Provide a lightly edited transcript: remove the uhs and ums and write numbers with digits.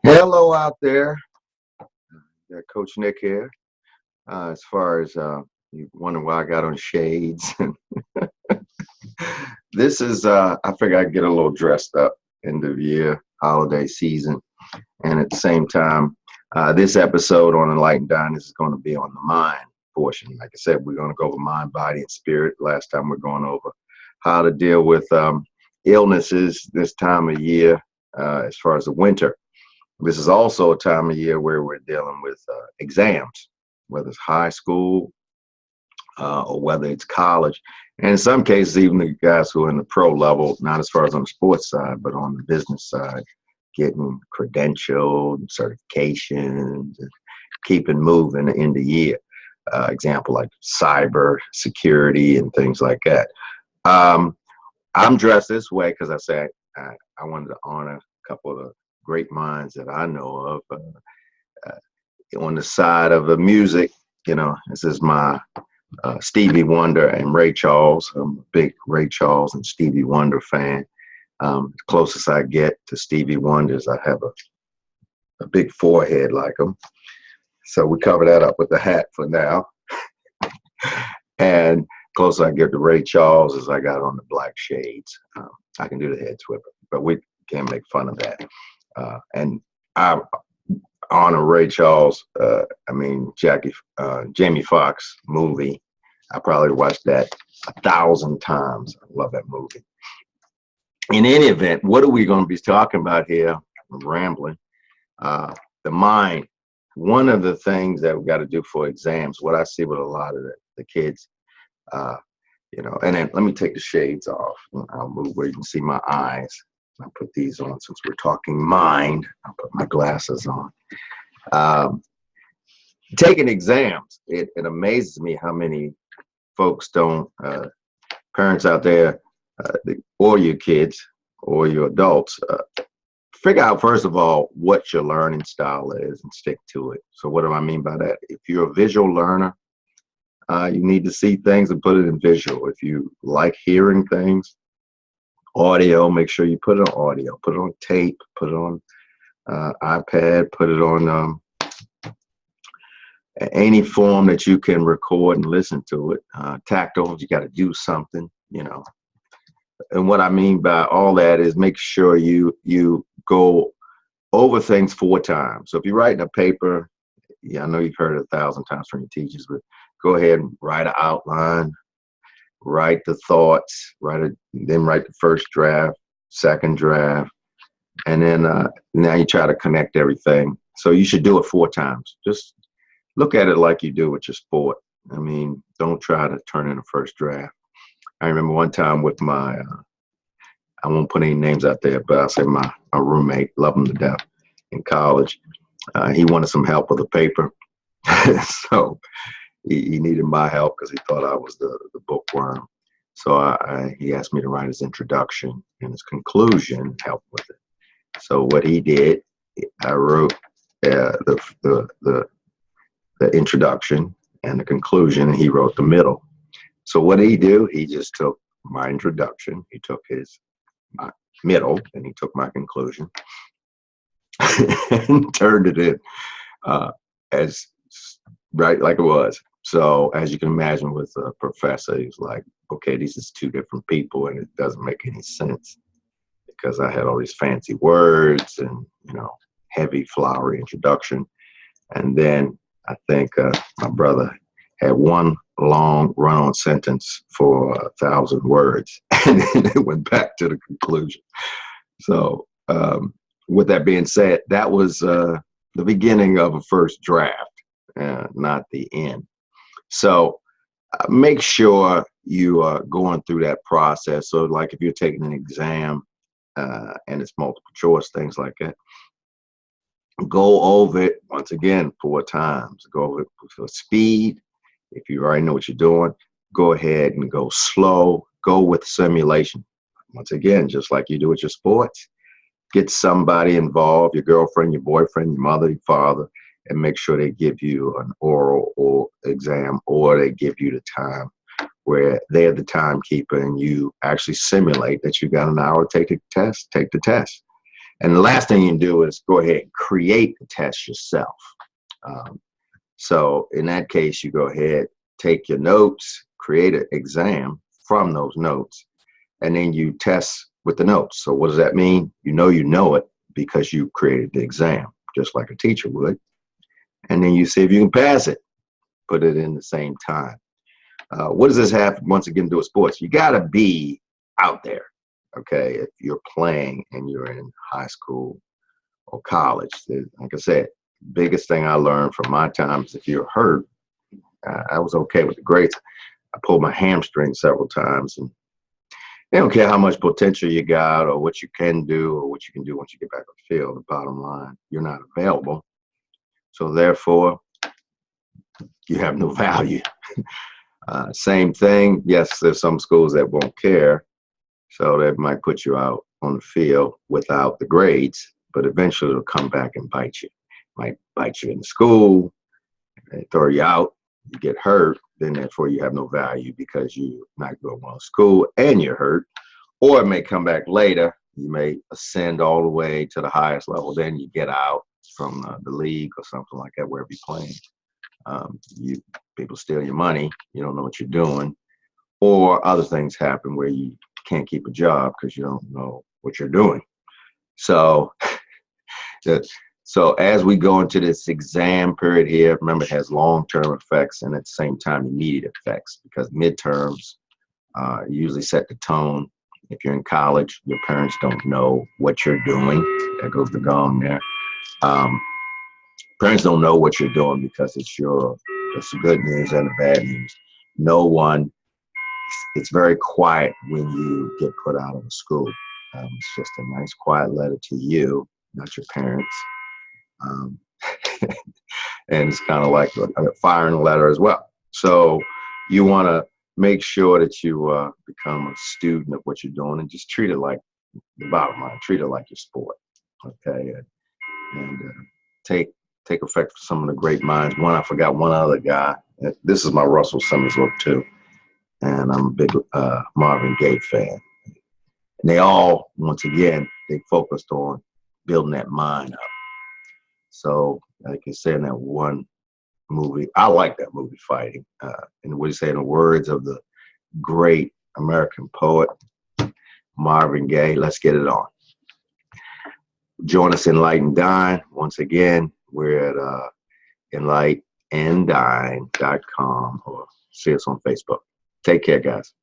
Hello out there. Coach Nick here. As far as you wonder why I got on shades, this is I figure I'd get a little dressed up end of year holiday season, and at the same time, this episode on Enlight-N-Dine is going to be on the mind portion. Like I said, we're going to go over mind, body, and spirit. Last time we're going over how to deal with illnesses this time of year, as far as the winter. This is also a time of year where we're dealing with exams, whether it's high school or whether it's college. And in some cases, even the guys who are in the pro level, not as far as on the sports side, but on the business side, getting credentialed, certifications, and keeping moving in the year. Example like cyber security and things like that. I'm dressed this way because I wanted to honor a couple of the great minds that I know of. On the side of the music, this is my Stevie Wonder and Ray Charles. I'm a big Ray Charles and Stevie Wonder fan. The closest I get to Stevie Wonder is I have a big forehead like him. So we cover that up with the hat for now. And closer I get to Ray Charles is I got on the black shades. I can do the head swipper, but we can't make fun of that. And I honor Ray Charles. Jamie Foxx movie. I probably watched that 1,000 times. I love that movie. In any event, what are we going to be talking about here? I'm rambling. The mind. One of the things that we got to do for exams, what I see with a lot of the kids, and then let me take the shades off. I'll move where you can see my eyes. I'll put these on since we're talking mind. I'll put my glasses on. Taking exams, it amazes me how many folks don't, parents out there, or your kids, or your adults, figure out, first of all, what your learning style is and stick to it. So what do I mean by that? If you're a visual learner, you need to see things and put it in visual. If you like hearing things, audio, make sure you put it on audio, put it on tape, put it on iPad, put it on any form that you can record and listen to it. Tactile, you got to do something, And what I mean by all that is make sure you go over things 4 times. So if you're writing a paper, I know you've heard it 1,000 times from your teachers, but go ahead and write an outline, write the thoughts, then write the first draft, second draft, and then now you try to connect everything. So you should do it 4 times. Just look at it like you do with your sport. I mean, don't try to turn in a first draft. I remember one time with my, I won't put any names out there, but I'll say my roommate, love him to death in college. He wanted some help with a paper. So he needed my help because he thought I was the bookworm. So he asked me to write his introduction and his conclusion, help with it. So what he did, I wrote the introduction and the conclusion, and he wrote the middle. So what did he do? He just took my introduction, he took my middle, and he took my conclusion and turned it in as right like it was. So as you can imagine with a professor, he's like, okay, these is 2 different people and it doesn't make any sense because I had all these fancy words and, heavy flowery introduction. And then I think my brother had one long run-on sentence for 1,000 words and then it went back to the conclusion. So with that being said, that was the beginning of a first draft, not the end. So make sure you are going through that process. So like if you're taking an exam and it's multiple choice, things like that, go over it once again 4 times. Go over it for speed. If you already know what you're doing, go ahead and go slow. Go with simulation. Once again, just like you do with your sports, get somebody involved, your girlfriend, your boyfriend, your mother, your father, and make sure they give you an oral or exam, or they give you the time where they're the timekeeper and you actually simulate that you got an hour to take the test. And the last thing you can do is go ahead and create the test yourself. So in that case, you go ahead, take your notes, create an exam from those notes, and then you test with the notes. So what does that mean? You know it because you created the exam, just like a teacher would. And then you see if you can pass it, put it in the same time. What does this have, once again, to do with sports? You got to be out there, okay? If you're playing and you're in high school or college, like I said, biggest thing I learned from my time is if you're hurt, I was okay with the grades. I pulled my hamstring several times, and they don't care how much potential you got or what you can do or what you can do once you get back on the field. The bottom line, you're not available. So therefore, you have no value. Same thing. Yes, there's some schools that won't care. So they might put you out on the field without the grades, but eventually it'll come back and bite you. Might bite you in the school, they throw you out, you get hurt, then therefore you have no value because you're not going well in school and you're hurt. Or it may come back later. You may ascend all the way to the highest level, then you get out from the league or something like that, wherever you're playing. People steal your money, you don't know what you're doing, or other things happen where you can't keep a job because you don't know what you're doing. So as we go into this exam period here, remember it has long-term effects and at the same time immediate effects, because midterms usually set the tone. If you're in college, your parents don't know what you're doing. There goes the gong there. Parents don't know what you're doing because it's the good news and the bad news. No one, it's very quiet when you get put out of a school. It's just a nice quiet letter to you, not your parents. And it's kind of like a firing letter as well. So you want to make sure that you become a student of what you're doing and just treat it like the bottom line, treat it like your sport. Okay. And take effect from some of the great minds. I forgot one other guy. This is my Russell Simmons look too. And I'm a big Marvin Gaye fan. And they all, once again, they focused on building that mind up. So, like you said in that one movie, I like that movie, Fighting. And what do you say, in the words of the great American poet, Marvin Gaye, let's get it on. Join us in Enlight-N-Dine. Once again, we're at Enlight-N-Dine.com, or see us on Facebook. Take care, guys.